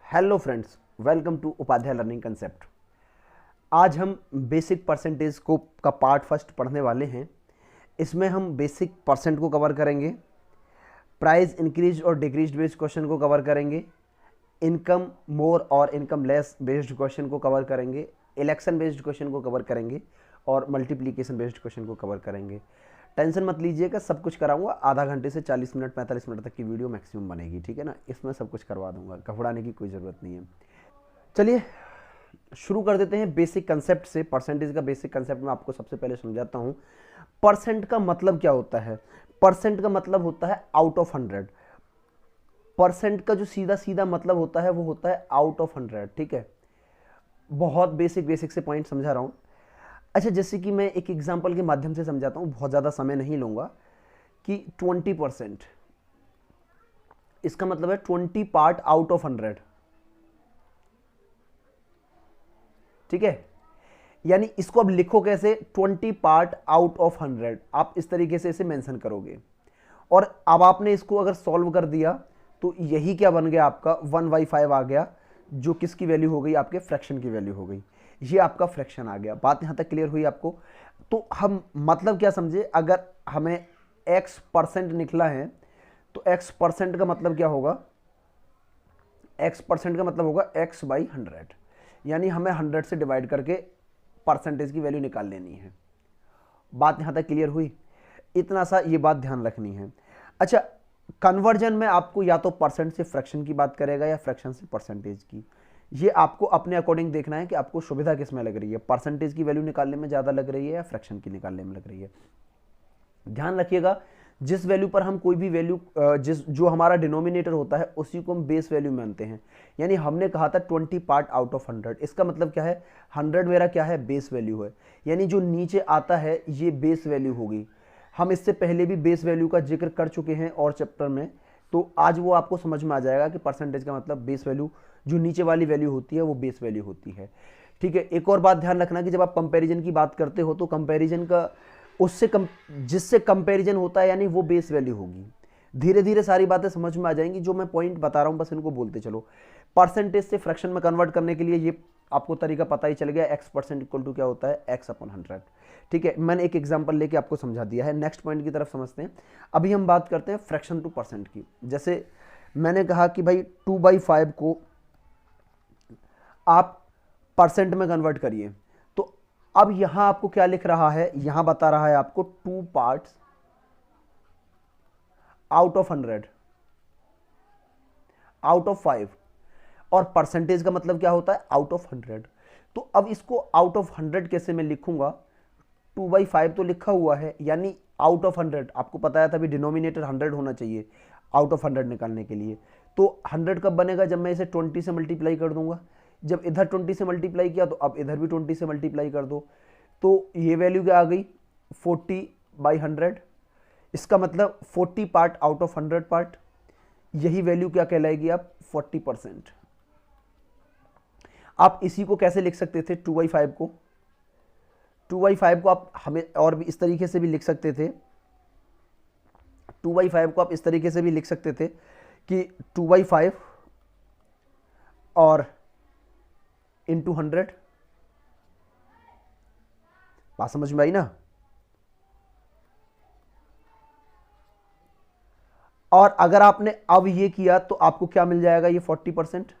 Hello friends, welcome to Upadhyay learning concept. आज हम basic percentage को का पार्ट फर्स्ट पढ़ने वाले हैं। इसमें हम बेसिक परसेंट को कवर करेंगे, प्राइस इंक्रीज और डिक्रीज बेस्ड क्वेश्चन को कवर करेंगे, इनकम मोर और इनकम लेस बेस्ड क्वेश्चन को कवर करेंगे, इलेक्शन बेस्ड क्वेश्चन को कवर करेंगे और मल्टीप्लिकेशन बेस्ड क्वेश्चन को कवर करेंगे। टेंशन मत लीजिएगा, सब कुछ कराऊंगा। आधा घंटे से 40 मिनट 45 मिनट तक की वीडियो मैक्सिमम बनेगी, ठीक है ना। इसमें सब कुछ करवा दूंगा, घबराने की कोई ज़रूरत नहीं है। चलिए शुरू कर देते हैं बेसिक कंसेप्ट से। परसेंटेज का बेसिक कंसेप्ट मैं आपको सबसे पहले समझाता हूँ। परसेंट का मतलब क्या होता है? परसेंट का मतलब होता है आउट ऑफ 100। परसेंट का जो सीधा सीधा मतलब होता है वो होता है आउट ऑफ 100, ठीक है। बहुत बेसिक से पॉइंट समझा रहा हूँ। अच्छा, जैसे कि मैं एक एग्जांपल के माध्यम से समझाता हूँ, बहुत ज़्यादा समय नहीं लूँगा। कि 20%, इसका मतलब है 20 पार्ट आउट ऑफ 100, ठीक है। यानी इसको अब लिखो कैसे? 20 पार्ट आउट ऑफ 100, आप इस तरीके से इसे मेंशन करोगे। और अब आपने इसको अगर सॉल्व कर दिया तो यही क्या बन गया आपका 1/5 आ गया, जो किसकी वैल्यू हो गई? आपके फ्रैक्शन की वैल्यू हो गई। ये आपका फ्रैक्शन आ गया। बात यहां तक क्लियर हुई आपको? तो हम मतलब क्या समझे? अगर हमें x% निकला है तो x% का मतलब क्या होगा? x% का मतलब होगा x/100, यानी हमें 100 से डिवाइड करके परसेंटेज की वैल्यू निकाल लेनी है। बात यहां तक क्लियर हुई? इतना सा ये बात ध्यान रखनी है। अच्छा, कन्वर्जन में आपको या तो परसेंट से फ्रैक्शन की बात करेगा या फ्रैक्शन से परसेंटेज की। ये आपको अपने अकॉर्डिंग देखना है कि आपको सुविधा किस में लग रही है, परसेंटेज की वैल्यू निकालने में ज़्यादा लग रही है या फ्रैक्शन की निकालने में लग रही है। ध्यान रखिएगा, जिस वैल्यू पर हम कोई भी वैल्यू जो हमारा डिनोमिनेटर होता है उसी को हम बेस वैल्यू मानते हैं। यानी हमने कहा था 20 पार्ट आउट ऑफ 100, इसका मतलब क्या है? 100 मेरा क्या है? बेस वैल्यू है। यानी जो नीचे आता है ये बेस वैल्यू होगी। हम इससे पहले भी बेस वैल्यू का जिक्र कर चुके हैं और चैप्टर में, तो आज वो आपको समझ में आ जाएगा कि परसेंटेज का मतलब बेस वैल्यू, जो नीचे वाली वैल्यू होती है वो बेस वैल्यू होती है, ठीक है। एक और बात ध्यान रखना कि जब आप कंपैरिजन की बात करते हो तो कंपैरिजन का जिससे कंपैरिजन होता है यानी वो बेस वैल्यू होगी। धीरे धीरे सारी बातें समझ में आ जाएंगी। जो मैं पॉइंट बता रहा हूं बस इनको बोलते चलो। परसेंटेज से फ्रैक्शन में कन्वर्ट करने के लिए ये आपको तरीका पता ही चल गया। x% इक्वल टू क्या होता है? x/100, ठीक है। मैंने एक एग्जांपल लेके आपको समझा दिया है। नेक्स्ट पॉइंट की तरफ समझते हैं। अभी हम बात करते हैं फ्रैक्शन टू परसेंट की। जैसे मैंने कहा कि भाई 2/5 को आप परसेंट में कन्वर्ट करिए, तो अब यहां आपको क्या लिख रहा है? यहां बता रहा है आपको 2 parts out of 100, out of 5। और परसेंटेज का मतलब क्या होता है? Out of 100। तो अब इसको आउट ऑफ 100 कैसे मैं लिखूंगा? 2/5 तो लिखा हुआ है, यानी आउट ऑफ 100। आपको बताया था भी डिनोमिनेटर 100 होना चाहिए आउट ऑफ 100 निकालने के लिए। तो 100 कब बनेगा? जब मैं इसे 20 से मल्टीप्लाई कर दूंगा। जब इधर 20 से मल्टीप्लाई किया तो अब इधर भी 20 से मल्टीप्लाई कर दो, तो ये वैल्यू क्या आ गई? 40/100। इसका मतलब 40 पार्ट आउट ऑफ 100 पार्ट। यही वैल्यू क्या कहलाएगी? आप 40%। आप इसी को कैसे लिख सकते थे? 2/5 को 2/5 को आप हमें और भी इस तरीके से भी लिख सकते थे। 2/5 को आप इस तरीके से भी लिख सकते थे कि 2/5 और इंटू 100। बात समझ में आई ना? और अगर आपने अब ये किया तो आपको क्या मिल जाएगा? ये 40%।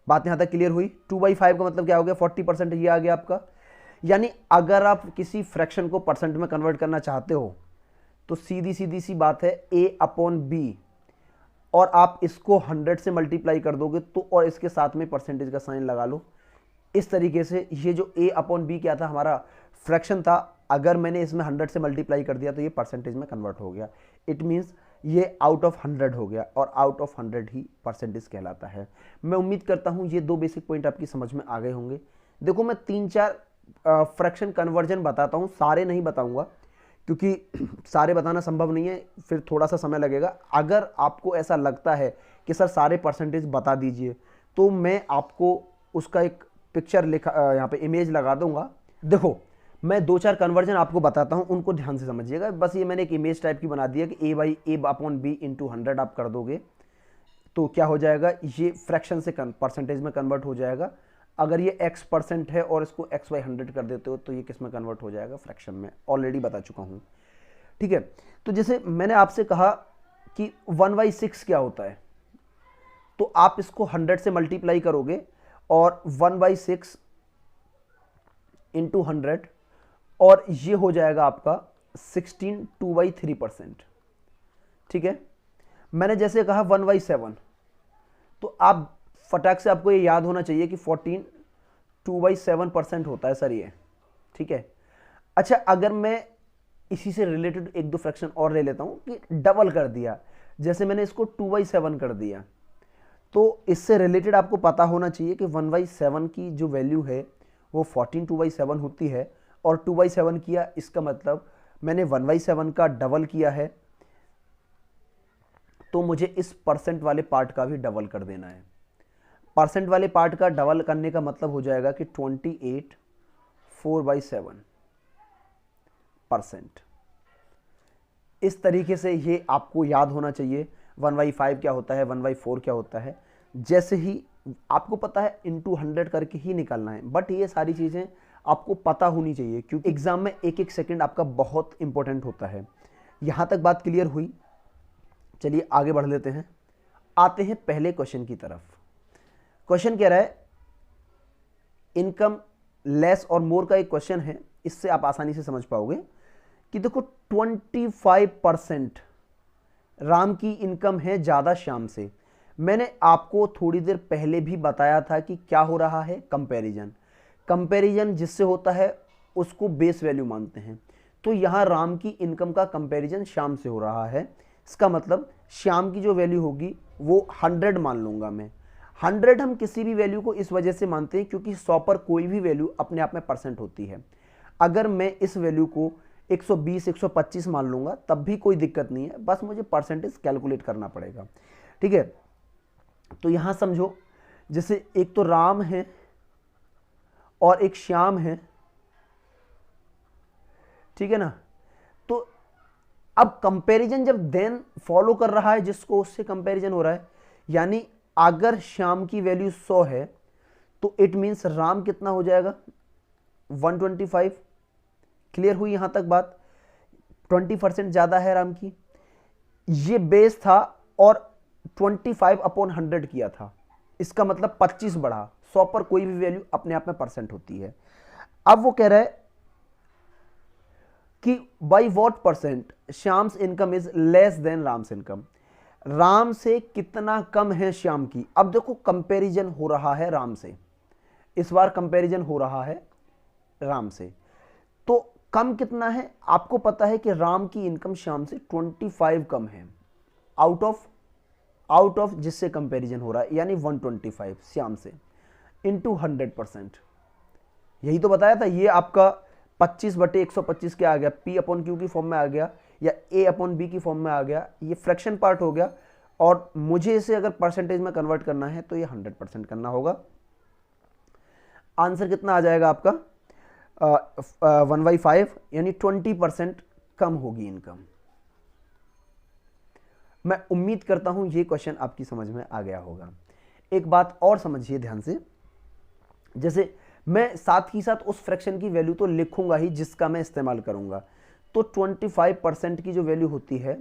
बात यहां तक क्लियर हुई? 2/5 का मतलब क्या हो गया? 40%। ये आ गया आपका। यानी अगर आप किसी फ्रैक्शन को परसेंट में कन्वर्ट करना चाहते हो तो सीधी सी बात है a/b, और आप इसको 100 से मल्टीप्लाई कर दोगे तो, और इसके साथ में परसेंटेज का साइन लगा लो। इस तरीके से ये जो a/b क्या था? हमारा फ्रैक्शन था। अगर मैंने इसमें 100 से मल्टीप्लाई कर दिया तो ये परसेंटेज में कन्वर्ट हो गया। इट मीन्स ये आउट ऑफ 100 हो गया, और आउट ऑफ 100 ही परसेंटेज कहलाता है। मैं उम्मीद करता हूँ ये दो बेसिक पॉइंट आपकी समझ में आ गए होंगे। देखो, मैं 3-4 फ्रैक्शन कन्वर्जन बताता हूँ, सारे नहीं बताऊँगा क्योंकि सारे बताना संभव नहीं है, फिर थोड़ा सा समय लगेगा। अगर आपको ऐसा लगता है कि सर सारे परसेंटेज बता दीजिए, तो मैं आपको उसका एक पिक्चर लिखा, यहाँ पे इमेज लगा दूंगा। देखो, मैं 2-4 कन्वर्जन आपको बताता हूँ, उनको ध्यान से समझिएगा। बस ये मैंने एक इमेज टाइप की बना दिया कि a/a/b इंटू 100 आप कर दोगे तो क्या हो जाएगा, ये फ्रैक्शन से परसेंटेज में कन्वर्ट हो जाएगा। अगर ये x% है और इसको x/100 कर देते हो तो ये किस में कन्वर्ट हो जाएगा, फ्रैक्शन में। ऑलरेडी बता चुका हूँ, ठीक है। तो जैसे मैंने आपसे कहा कि 1/6 क्या होता है, तो आप इसको 100 से मल्टीप्लाई करोगे और 1/6 इंटू 100 और ये हो जाएगा आपका 16 2/3%, ठीक है। मैंने जैसे कहा 1/7, तो आप फटाक से आपको ये याद होना चाहिए कि 14 2/7% होता है सर ये, ठीक है। अच्छा, अगर मैं इसी से रिलेटेड 1-2 फ्रैक्शन और ले लेता हूँ कि डबल कर दिया, जैसे मैंने इसको 2/7 कर दिया, तो इससे रिलेटेड आपको पता होना चाहिए कि 1/7 की जो वैल्यू है वो 14 2/7 होती है, और 2/7 किया, इसका मतलब मैंने 1/7 का डबल किया है, तो मुझे इस परसेंट वाले पार्ट का भी डबल कर देना है। परसेंट वाले पार्ट का डबल करने का मतलब हो जाएगा कि 28 4/7%। इस तरीके से ये आपको याद होना चाहिए। 1/5 क्या होता है, 1/4 क्या होता है, जैसे ही आपको पता है इंटू 100 करके ही निकालना है। बट ये सारी चीज़ें आपको पता होनी चाहिए, क्योंकि एग्जाम में एक एक सेकंड आपका बहुत इंपॉर्टेंट होता है। यहाँ तक बात क्लियर हुई। चलिए आगे बढ़ लेते हैं, आते हैं पहले क्वेश्चन की तरफ। क्वेश्चन कह रहा है इनकम लेस और मोर का एक क्वेश्चन है, इससे आप आसानी से समझ पाओगे कि देखो 25% राम की इनकम है ज़्यादा श्याम से। मैंने आपको थोड़ी देर पहले भी बताया था कि क्या हो रहा है, कंपैरिजन। कंपैरिजन जिससे होता है उसको बेस वैल्यू मानते हैं। तो यहाँ राम की इनकम का कंपैरिजन श्याम से हो रहा है। इसका मतलब श्याम की जो वैल्यू होगी वो 100 मान लूँगा मैं। 100 हम किसी भी वैल्यू को इस वजह से मानते हैं क्योंकि 100 पर कोई भी वैल्यू अपने आप में परसेंट होती है। अगर मैं इस वैल्यू को 120 125 मान लूँगा तब भी कोई दिक्कत नहीं है, बस मुझे परसेंटेज कैलकुलेट करना पड़ेगा, ठीक है। तो यहाँ समझो, जैसे एक तो राम है और एक श्याम है, ठीक है ना। तो अब कंपैरिजन जब देन फॉलो कर रहा है जिसको, उससे कंपैरिजन हो रहा है, यानी अगर श्याम की वैल्यू 100 है तो इट मीन्स राम कितना हो जाएगा, 125। क्लियर हुई यहां तक बात। 20% ज्यादा है राम की, ये बेस था और 25/100 किया था, इसका मतलब 25 बढ़ा। 100 पर कोई भी वैल्यू अपने आप में परसेंट होती है। अब वो कह रहा है कि by what percent Shyam's income is less than Ram's income, Ram से कितना कम है श्याम की। अब देखो कंपैरिजन हो रहा है राम से, इस बार कंपैरिजन हो रहा है राम से, तो कम कितना है आपको पता है कि राम की इनकम श्याम से 25 कम है, आउट ऑफ जिससे कंपैरिजन हो रहा है, यानी 125 श्याम से इंटू 100%। यही तो बताया था, ये आपका 25/125 क्या आ गया, P/Q की फॉर्म में आ गया या A/B की फॉर्म में आ गया। ये फ्रैक्शन पार्ट हो गया और मुझे इसे अगर परसेंटेज में कन्वर्ट करना है तो ये 100% करना होगा। आंसर कितना आ जाएगा आपका 1/5, यानी 20% कम होगी इनकम। मैं उम्मीद करता हूं ये क्वेश्चन आपकी समझ में आ गया होगा। एक बात और समझिए ध्यान से, जैसे मैं साथ ही साथ उस फ्रैक्शन की वैल्यू तो लिखूंगा ही जिसका मैं इस्तेमाल करूंगा। तो 25% की जो वैल्यू होती है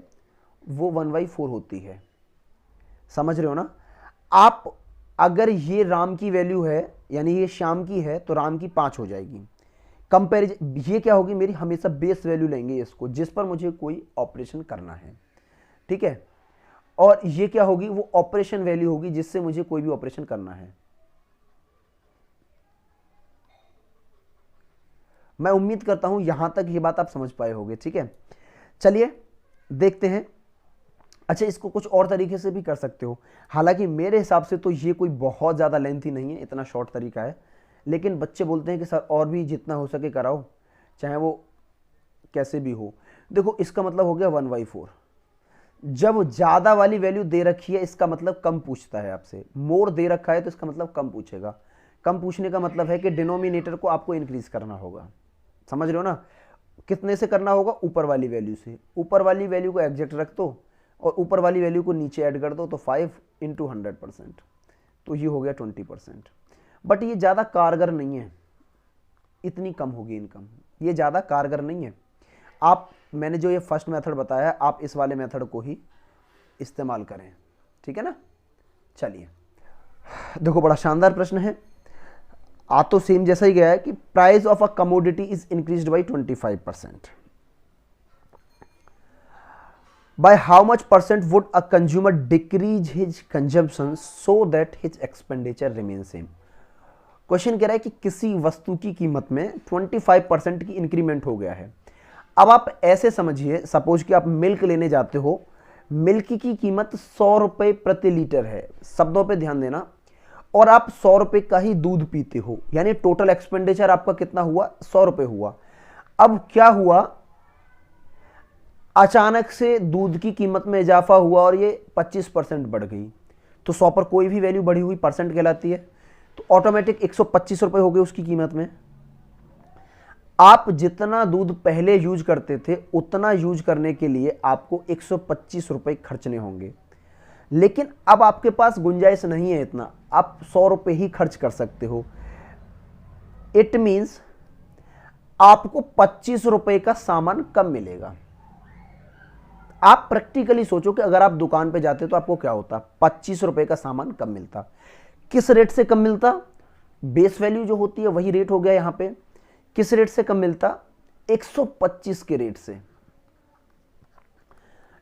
वो 1/4 होती है, समझ रहे हो ना आप। अगर ये राम की वैल्यू है यानी ये श्याम की है तो राम की 5 हो जाएगी। कंपैरिजन ये क्या होगी, मेरी हमेशा बेस वैल्यू लेंगे इसको जिस पर मुझे कोई ऑपरेशन करना है, ठीक है। और ये क्या होगी, वो ऑपरेशन वैल्यू होगी जिससे मुझे कोई भी ऑपरेशन करना है। मैं उम्मीद करता हूं यहां तक ये बात आप समझ पाए होंगे, ठीक है। चलिए देखते हैं। अच्छा, इसको कुछ और तरीके से भी कर सकते हो, हालांकि मेरे हिसाब से तो ये कोई बहुत ज़्यादा लेंथी नहीं है, इतना शॉर्ट तरीका है, लेकिन बच्चे बोलते हैं कि सर और भी जितना हो सके कराओ, चाहे वो कैसे भी हो। देखो इसका मतलब हो गया 1/4। जब ज़्यादा वाली वैल्यू दे रखी है इसका मतलब कम पूछता है आपसे, मोर दे रखा है तो इसका मतलब कम पूछेगा। कम पूछने का मतलब है कि डिनोमिनेटर को आपको इंक्रीज करना होगा, समझ रहे हो ना? कितने से करना होगा? ऊपर वाली वैल्यू से। ऊपर वाली वैल्यू को एग्जैक्ट रख दो और ऊपर वाली वैल्यू को नीचे ऐड कर दो, तो 5 इंटू 100%, तो ये हो गया 20%। बट ये ज़्यादा कारगर नहीं है, इतनी कम होगी इनकम, ये ज़्यादा कारगर नहीं है। आप, मैंने जो ये फर्स्ट मेथड बताया है, आप इस वाले मेथड को ही इस्तेमाल करें, ठीक है ना? चलिए देखो, बड़ा शानदार प्रश्न है। आ तो सेम जैसा ही गया है कि price of a commodity is increased by 25%। By how much percent would a consumer decrease his consumption so that his expenditure remain same. Question कह रहा है कि किसी वस्तु की कीमत में 25% की इंक्रीमेंट हो गया है। अब आप ऐसे समझिए, सपोज कि आप मिल्क लेने जाते हो, मिल्क की कीमत 100 रुपए प्रति लीटर है, शब्दों पे ध्यान देना, और आप 100 रुपए का ही दूध पीते हो, यानी टोटल एक्सपेंडिचर आपका कितना हुआ? 100 रुपए हुआ। अब क्या हुआ, अचानक से दूध की कीमत में इजाफा हुआ और ये 25% बढ़ गई, तो 100 पर कोई भी वैल्यू बढ़ी हुई परसेंट कहलाती है, तो ऑटोमेटिक 125 रुपए हो गए उसकी कीमत में। आप जितना दूध पहले यूज करते थे उतना यूज करने के लिए आपको 125 रुपए खर्चने होंगे, लेकिन अब आपके पास गुंजाइश नहीं है इतना, आप 100 रुपए ही खर्च कर सकते हो। इट मीन्स आपको 25 रुपए का सामान कम मिलेगा। आप प्रैक्टिकली सोचो कि अगर आप दुकान पे जाते तो आपको क्या होता? 25 रुपए का सामान कम मिलता। किस रेट से कम मिलता? बेस वैल्यू जो होती है वही रेट हो गया यहां पे। किस रेट से कम मिलता? 125 के रेट से,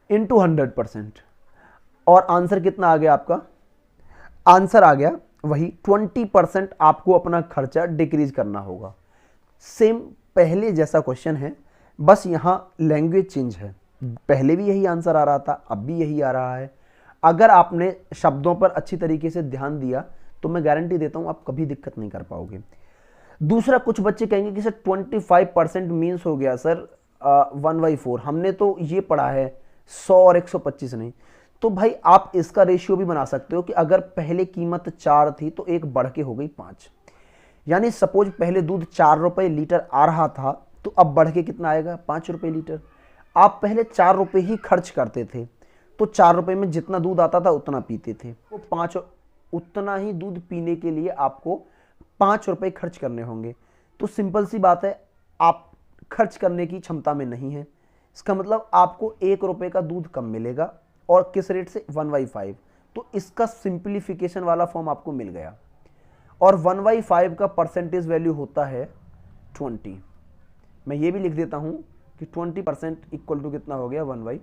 इंटू 100%। और आंसर कितना आ गया आपका? आंसर आ गया वही 20% आपको अपना खर्चा डिक्रीज करना होगा। सेम पहले जैसा क्वेश्चन है, बस यहां लैंग्वेज चेंज है। पहले भी यही आंसर आ रहा था, अब भी यही आ रहा है। अगर आपने शब्दों पर अच्छी तरीके से ध्यान दिया तो मैं गारंटी देता हूं आप कभी दिक्कत नहीं कर पाओगे। दूसरा, कुछ बच्चे कहेंगे कि सर 25% मीन्स हो गया सर 1/4, हमने तो ये पढ़ा है 100 और 125 नहीं। तो भाई आप इसका रेशियो भी बना सकते हो कि अगर पहले कीमत 4 थी तो एक बढ़ के हो गई 5, यानी सपोज पहले दूध 4 रुपए लीटर आ रहा था तो अब बढ़ के कितना आएगा? 5 रुपए लीटर। आप पहले 4 रुपए ही खर्च करते थे तो 4 रुपए में जितना दूध आता था उतना पीते थे, तो 5 उतना ही दूध पीने के लिए आपको 5 रुपए खर्च करने होंगे। तो सिंपल सी बात है, आप खर्च करने की क्षमता में नहीं है, इसका मतलब आपको 1 रुपए का दूध कम मिलेगा। और किस रेट से? 1/5। तो इसका सिंप्लीफिकेशन वाला फॉर्म आपको मिल गया। और 1/5 का परसेंटेज वैल्यू होता है 20। मैं ये भी लिख देता हूं कि 20% इक्वल टू कितना हो गया? 1/।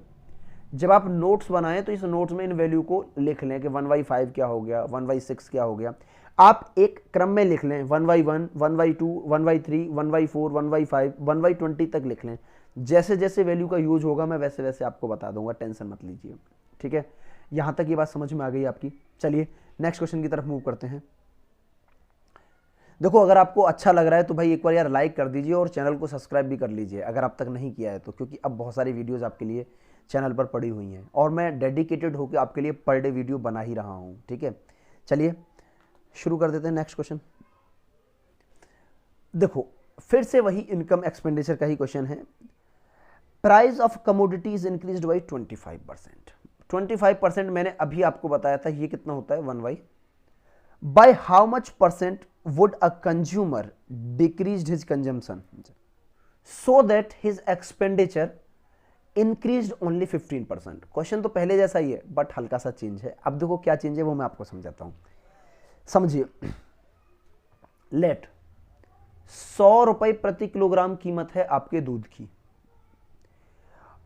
जब आप नोट्स बनाएं तो इस नोट्स में इन वैल्यू को लिख लें कि 1/5 क्या हो गया, 1/6 क्या हो गया। आप एक क्रम में लिख लें, 1/1, 1/2, 1/3, 1/4, 1/5, 1/20 तक लिख लें। जैसे जैसे वैल्यू का यूज होगा मैं वैसे वैसे आपको बता दूंगा, टेंशन मत लीजिए, ठीक है? यहां तक ये बात समझ में आ गई आपकी। चलिए नेक्स्ट क्वेश्चन की तरफ मूव करते हैं। देखो, अगर आपको अच्छा लग रहा है तो भाई एक बार यार लाइक कर दीजिए और चैनल को सब्सक्राइब भी कर लीजिए अगर आप तक नहीं किया है तो, क्योंकि अब बहुत सारी वीडियोस आपके लिए चैनल पर पड़ी हुई हैं और मैं डेडिकेटेड होकर आपके लिए पर डे वीडियो बना ही रहा हूं, ठीक है? चलिए शुरू कर देते हैं नेक्स्ट क्वेश्चन। देखो, फिर से वही इनकम एक्सपेंडिचर का ही क्वेश्चन है। Price of commodities increased by 25%। 25% मैंने अभी आपको बताया था, ये कितना होता है? 1/। By how much percent would a consumer decrease his consumption so that his expenditure increased only 15%। Question तो पहले जैसा ही है बट हल्का सा चेंज है। अब देखो क्या चेंज है वो मैं आपको समझाता हूं, समझिए। लेट 100 रुपए प्रति किलोग्राम कीमत है आपके दूध की,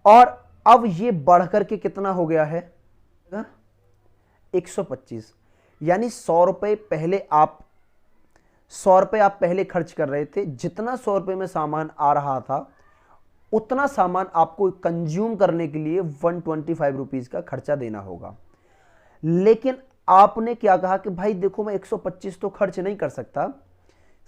और अब ये बढ़कर के कितना हो गया है? 125। यानी 100 रुपए आप पहले खर्च कर रहे थे, जितना 100 रुपए में सामान आ रहा था उतना सामान आपको कंज्यूम करने के लिए 125 रुपीज का खर्चा देना होगा। लेकिन आपने क्या कहा कि भाई देखो मैं 125 तो खर्च नहीं कर सकता,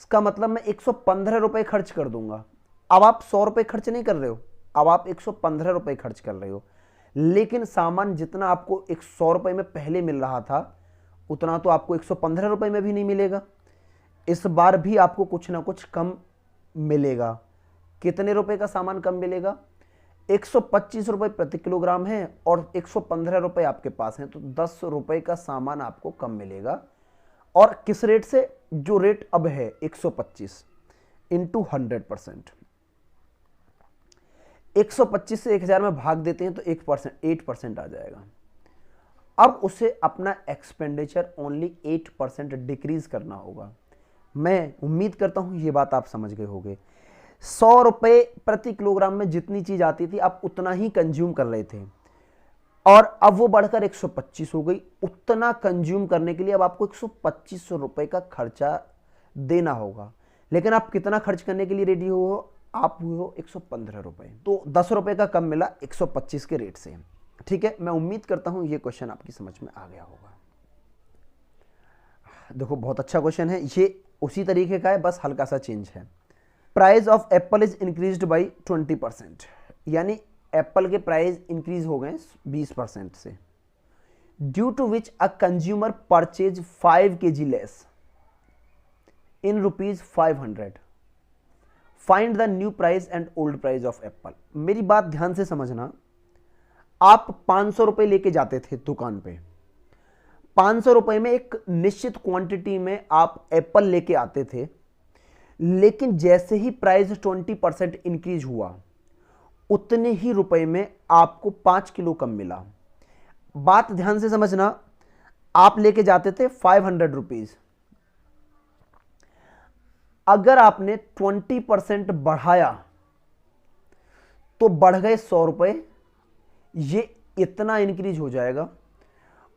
इसका मतलब मैं 115 रुपए खर्च कर दूंगा। अब आप 100 रुपए खर्च नहीं कर रहे हो, अब आप 115 रुपए खर्च कर रहे हो, लेकिन सामान जितना आपको 100 रुपए में पहले मिल रहा था उतना तो आपको 115 रुपए में भी नहीं मिलेगा। इस बार भी आपको कुछ ना कुछ कम मिलेगा, कितने रुपए का सामान कम मिलेगा? 125 रुपए प्रति किलोग्राम है और 115 रुपए आपके पास हैं, तो 10 रुपए का सामान आपको कम मिलेगा। और किस रेट से? जो रेट अब है 125 इंटू 100%। 125 से 1000 में भाग देते हैं तो 8% आ जाएगा। अब उसे अपना एक्सपेंडिचर ओनली 8% डिक्रीज करना होगा। मैं उम्मीद करता हूं ये बात आप समझ गए होंगे। 100 रुपए प्रति किलोग्राम में जितनी चीज आती थी आप उतना ही कंज्यूम कर रहे थे, और अब वो बढ़कर 125 हो गई। उतना कंज्यूम करने के लिए अब आपको 125 रुपए का खर्चा देना होगा, लेकिन आप कितना खर्च करने के लिए रेडी हो? आप हुए हो 115 रुपए, तो 10 रुपए का कम मिला 125 के रेट से। ठीक है, मैं उम्मीद करता हूं ये क्वेश्चन आपकी समझ में आ गया होगा। देखो बहुत अच्छा क्वेश्चन है, ये उसी तरीके का है, बस हल्का सा चेंज है। Price of Apple is increased by 20%, यानी एप्पल के प्राइस इंक्रीज हो गए 20% से। Due to which a consumer purchase 5 kg less in ₹500। Find the new price and old price of apple. मेरी बात ध्यान से समझना, आप 500 रुपए लेके जाते थे दुकान पे, 500 रुपए में एक निश्चित क्वांटिटी में आप एप्पल लेके आते थे, लेकिन जैसे ही प्राइस 20% इंक्रीज हुआ उतने ही रुपए में आपको 5 किलो कम मिला। बात ध्यान से समझना, आप लेके जाते थे 500 रुपीज, अगर आपने 20% बढ़ाया तो बढ़ गए 100 रुपए, ये इतना इंक्रीज हो जाएगा,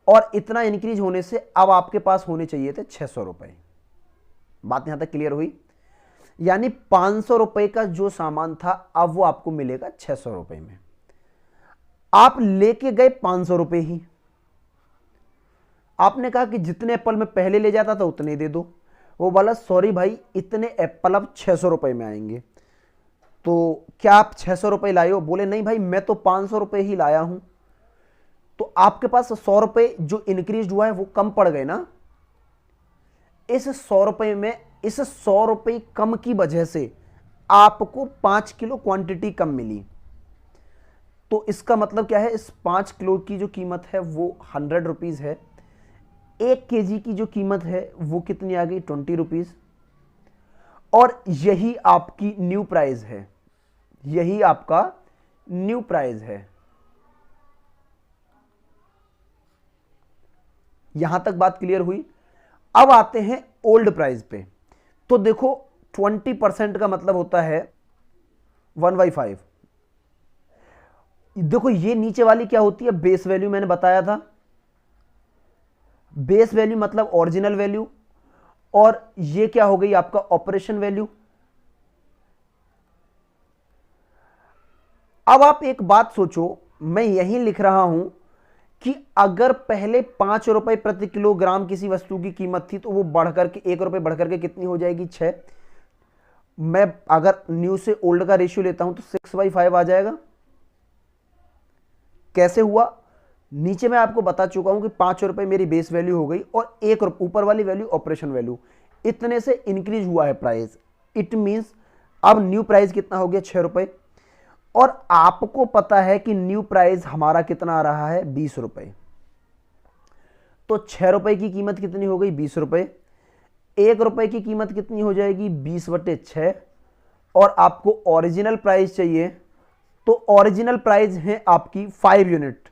और इतना इंक्रीज होने से अब आपके पास होने चाहिए थे 600 रुपए। बात यहां तक क्लियर हुई? यानी 500 रुपए का जो सामान था अब वो आपको मिलेगा 600 रुपए में। आप लेके गए 500 रुपए ही, आपने कहा कि जितने एप्पल में पहले ले जाता था उतने दे दो। वो बोला सॉरी भाई, इतने एप्पल अब 600 रुपए में आएंगे, तो क्या आप 600 रुपए लाए हो? बोले नहीं भाई, मैं तो 500 रुपए ही लाया हूं। तो आपके पास 100 रुपए जो इंक्रीज हुआ है वो कम पड़ गए ना। इस 100 रुपए में, इस 100 रुपए कम की वजह से आपको 5 किलो क्वांटिटी कम मिली। तो इसका मतलब क्या है? इस 5 किलो की जो कीमत है वो 100 रुपीज है। 1 kg की जो कीमत है वो कितनी आ गई? 20 रुपीज। और यही आपकी न्यू प्राइस है, यही आपका न्यू प्राइस है। यहां तक बात क्लियर हुई? अब आते हैं ओल्ड प्राइस पे। तो देखो 20% का मतलब होता है 1/5। देखो ये नीचे वाली क्या होती है? बेस वैल्यू, मैंने बताया था। बेस वैल्यू मतलब ओरिजिनल वैल्यू, और ये क्या हो गई आपका? Operation value. अब आप एक बात सोचो, मैं यही लिख रहा हूं कि अगर पहले 5 रुपए प्रति किलोग्राम किसी वस्तु की कीमत थी तो वो बढ़कर के 1 रुपए बढ़कर के कितनी हो जाएगी? 6। मैं अगर न्यू से ओल्ड का रेशियो लेता हूं तो 6/5 आ जाएगा। कैसे हुआ? नीचे मैं आपको बता चुका हूं कि 5 रुपए मेरी बेस वैल्यू हो गई और 1 रुपए ऊपर वाली वैल्यू ऑपरेशन वैल्यू, इतने से इंक्रीज हुआ है प्राइस। इट मींस अब न्यू प्राइस कितना हो गया? 6 रुपए। और आपको पता है कि न्यू प्राइस हमारा कितना आ रहा है? 20 रुपए। तो 6 रुपए की कीमत कितनी हो गई? 20 रुपए। 1 रुपए की कीमत कितनी हो जाएगी? 20/6। और आपको ओरिजिनल प्राइस चाहिए, तो ओरिजिनल प्राइस है आपकी 5 यूनिट।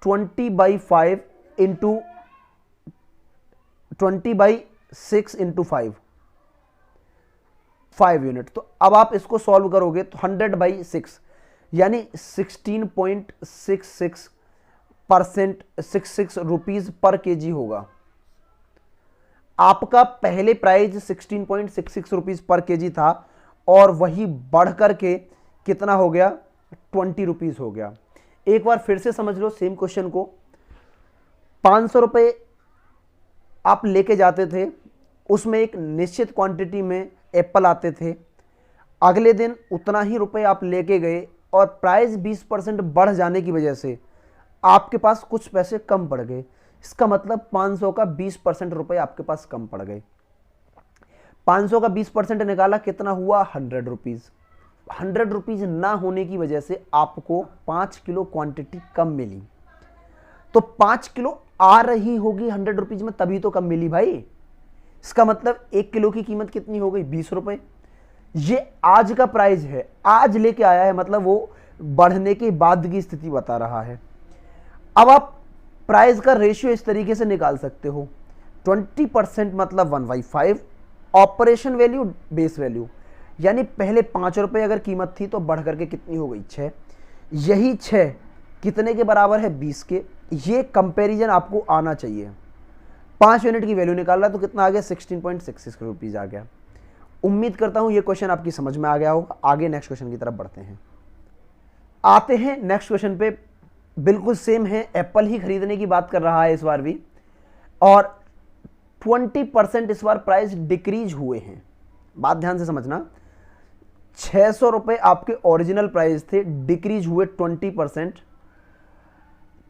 20/5 into 20/6 into 5 unit. तो अब आप इसको सॉल्व करोगे तो 100/6 यानी 16.66 रुपीज पर केजी होगा। आपका पहले प्राइस 16.66 रुपीज पर केजी था और वही बढ़ करके कितना हो गया? 20 रुपीज हो गया। एक बार फिर से समझ लो सेम क्वेश्चन को। 500 रुपए आप लेके जाते थे, उसमें एक निश्चित क्वांटिटी में एप्पल आते थे। अगले दिन उतना ही रुपए आप लेके गए और प्राइस 20% बढ़ जाने की वजह से आपके पास कुछ पैसे कम पड़ गए। इसका मतलब 500 का 20% रुपए आपके पास कम पड़ गए। 500 का 20% निकाला, कितना हुआ? 100 रुपीज। 100 रुपीज़ ना होने की वजह से आपको 5 किलो क्वांटिटी कम मिली, तो 5 किलो आ रही होगी 100 रुपीज़ में, तभी तो कम मिली भाई। इसका मतलब 1 किलो की कीमत कितनी हो गई, 20 रुपये। ये आज का प्राइस है, आज लेके आया है, मतलब वो बढ़ने के बाद की स्थिति बता रहा है। अब आप प्राइस का रेशियो इस तरीके से निकाल सकते हो, 20% मतलब 1/5 ऑपरेशन वैल्यू बेस वैल्यू, यानी पहले 5 रुपये अगर कीमत थी तो बढ़ करके कितनी हो गई, 6। यही 6 कितने के बराबर है, 20 के। ये कंपैरिजन आपको आना चाहिए। 5 यूनिट की वैल्यू निकाल रहा है तो कितना आ गया, 16.66 रुपीज़ आ गया। उम्मीद करता हूं ये क्वेश्चन आपकी समझ में आ गया होगा। आगे नेक्स्ट क्वेश्चन की तरफ बढ़ते हैं। आते हैं नेक्स्ट क्वेश्चन पे, बिल्कुल सेम है, एप्पल ही खरीदने की बात कर रहा है इस बार भी, और 20% इस बार प्राइस डिक्रीज हुए हैं। बात ध्यान से समझना, 600 रुपये आपके ओरिजिनल प्राइस थे, डिक्रीज हुए 20%।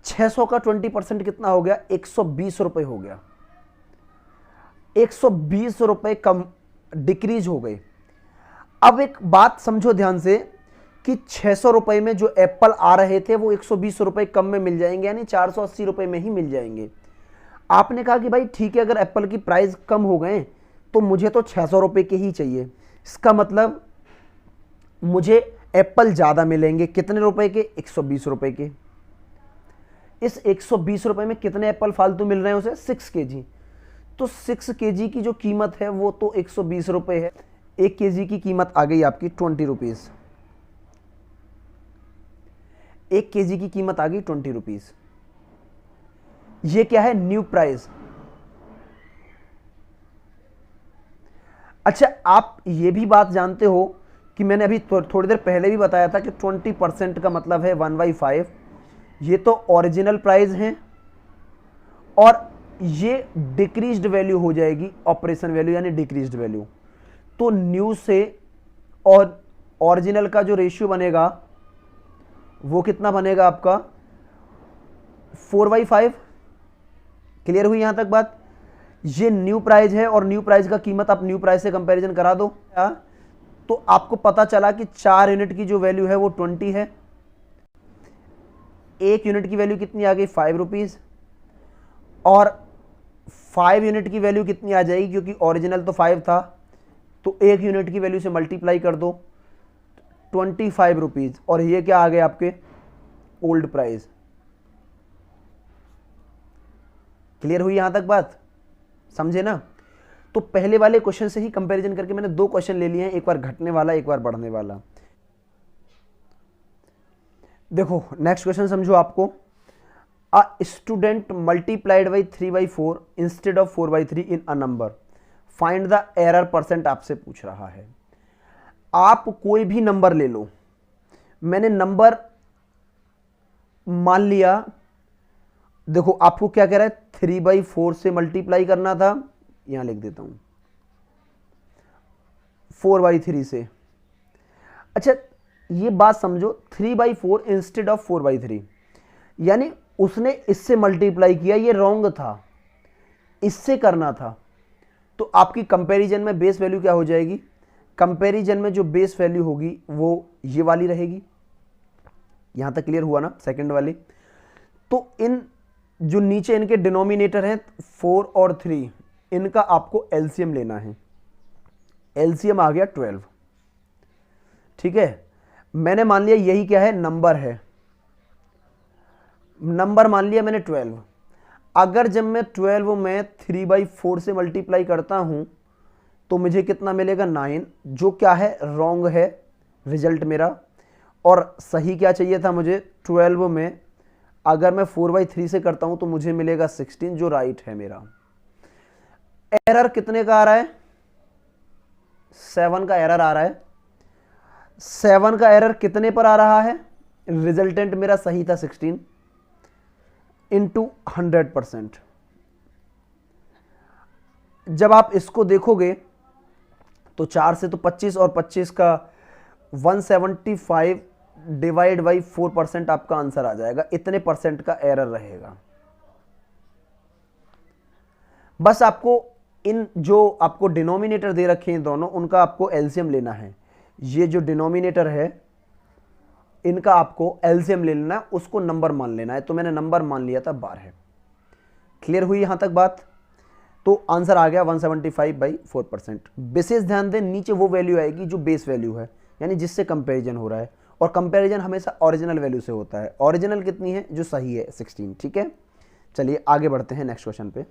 600 का 20% कितना हो गया, 120 रुपये हो गया। 120 रुपये कम डिक्रीज हो गए। अब एक बात समझो ध्यान से कि 600 रुपये में जो एप्पल आ रहे थे वो 120 रुपये कम में मिल जाएंगे, यानी 480 रुपये में ही मिल जाएंगे। आपने कहा कि भाई ठीक है, अगर एप्पल की प्राइस कम हो गए तो मुझे तो 600 रुपये के ही चाहिए। इसका मतलब मुझे एप्पल ज़्यादा मिलेंगे, कितने रुपए के, 120 रुपये के। इस 120 रुपये में कितने एप्पल फालतू मिल रहे हैं उसे, 6 kg। तो 6 kg की जो कीमत है वो तो 120 रुपये है। 1 kg की कीमत आ गई आपकी 20 रुपीज़। 1 kg की कीमत आ गई 20 रुपीज़। ये क्या है, न्यू प्राइस। अच्छा, आप ये भी बात जानते हो कि मैंने अभी थोड़ी देर पहले भी बताया था कि 20% का मतलब है 1/5। ये तो ओरिजिनल प्राइस है और ये डिक्रीज्ड वैल्यू हो जाएगी, ऑपरेशन वैल्यू यानी डिक्रीज्ड वैल्यू। तो न्यू से और ओरिजिनल का जो रेशियो बनेगा वो कितना बनेगा आपका, 4/5। क्लियर हुई यहां तक बात। ये न्यू प्राइस है और न्यू प्राइस का कीमत आप न्यू प्राइस से कंपैरिजन करा दो, तो आपको पता चला कि 4 यूनिट की जो वैल्यू है वो 20 है। 1 यूनिट की वैल्यू कितनी आ गई, 5 रुपीज़। और 5 यूनिट की वैल्यू कितनी आ जाएगी, क्योंकि ओरिजिनल तो 5 था, तो 1 यूनिट की वैल्यू से मल्टीप्लाई कर दो, 25 रुपीज़। और ये क्या आ गए आपके, ओल्ड प्राइस। क्लियर हुई यहां तक बात, समझे ना। तो पहले वाले क्वेश्चन से ही कंपैरिजन करके मैंने 2 क्वेश्चन ले लिए हैं, एक बार घटने वाला, एक बार बढ़ने वाला। देखो नेक्स्ट क्वेश्चन समझो आपको, a student multiplied by 3/4 instead of 4/3 in a number, find the error percent आपसे पूछ रहा है। आप कोई भी नंबर ले लो, मैंने नंबर मान लिया, देखो आपको क्या कह रहा है, 3/4 से मल्टीप्लाई करना था, यहां लिख देता हूं 4/3 से। अच्छा ये बात समझो, 3/4 इंस्टेड ऑफ 4/3, यानी उसने इससे मल्टीप्लाई किया, ये रॉन्ग था, इससे करना था। तो आपकी कंपैरिजन में बेस वैल्यू क्या हो जाएगी, कंपैरिजन में जो बेस वैल्यू होगी वो ये वाली रहेगी। यहां तक क्लियर हुआ ना, सेकंड वाली। तो इन जो नीचे इनके डिनोमिनेटर हैं 4 और 3, इनका आपको एलसीएम लेना है। एलसीएम आ गया 12। ठीक है, मैंने मान लिया यही क्या है, नंबर है, नंबर मान लिया मैंने 12। अगर जब मैं 12 में 3/4 से मल्टीप्लाई करता हूं तो मुझे कितना मिलेगा, 9, जो क्या है, रॉन्ग है रिजल्ट मेरा। और सही क्या चाहिए था मुझे, 12 में अगर मैं 4/3 से करता हूं तो मुझे मिलेगा 16, जो राइट है मेरा। एरर कितने का आ रहा है, 7 का एरर आ रहा है। 7 का एरर कितने पर आ रहा है, रिजल्टेंट मेरा सही था 16 इंटू 100%। जब आप इसको देखोगे तो 4 से तो 25 और 25 का 175 डिवाइड बाई 4% आपका आंसर आ जाएगा। इतने परसेंट का एरर रहेगा। बस आपको इन जो आपको डिनोमिनेटर दे रखे हैं दोनों, उनका आपको एलसीएम लेना है। ये जो डिनोमिनेटर है इनका आपको एलसीएम ले लेना है, उसको नंबर मान लेना है। तो मैंने नंबर मान लिया था 12। क्लियर हुई यहां तक बात? तो आंसर आ गया 175/4%। विशेष ध्यान दें, नीचे वो वैल्यू आएगी जो बेस वैल्यू है, यानी जिससे कंपैरिजन हो रहा है, और कंपैरिजन हमेशा ओरिजिनल वैल्यू से होता है। ओरिजिनल कितनी है? जो सही है 16। ठीक है, चलिए आगे बढ़ते हैं नेक्स्ट क्वेश्चन पे।